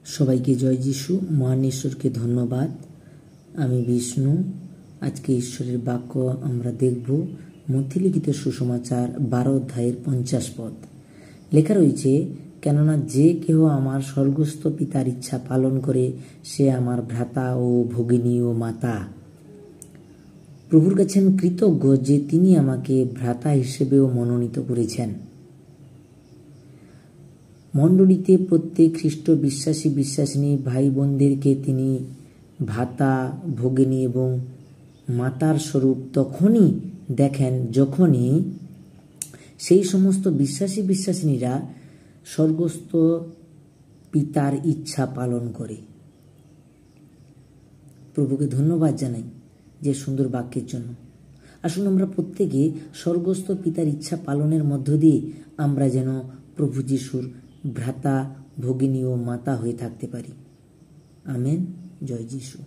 সবাইকে জয় যিশু। মহান ঈশ্বরকে ধন্যবাদ। আমি বিষ্ণু। আজকে ঈশ্বরের বাক্য আমরা দেখব মথিলিখিত সুসমাচার 12 অধ্যায়ের 50 পদ। লেখা রয়েছে, কেননা যে কেহ আমার স্বর্গস্থ পিতার ইচ্ছা পালন করে সে আমার ভ্রাতা ও ভগিনী ও মাতা। প্রভুর কাছে আমি কৃতজ্ঞ যে তিনি আমাকে ভ্রাতা হিসেবেও মনোনীত করেছেন। মণ্ডলীতে প্রত্যেক খ্রিস্ট বিশ্বাসিনী ভাই বোনদেরকে তিনি ভ্রাতা, ভগিনী এবং মাতার স্বরূপ তখনই দেখেন যখনই সেই সমস্ত বিশ্বাসিনীরা স্বর্গস্থ পিতার ইচ্ছা পালন করে। প্রভুকে ধন্যবাদ জানাই যে সুন্দর বাক্যের জন্য। আসুন আমরা প্রত্যেকে স্বর্গস্থ পিতার ইচ্ছা পালনের মধ্য দিয়ে আমরা যেন প্রভু যিশুর ভ্রাতা, ভগিনী ও মাতা হয়ে থাকতে পারি। আমেন। জয় যিশু।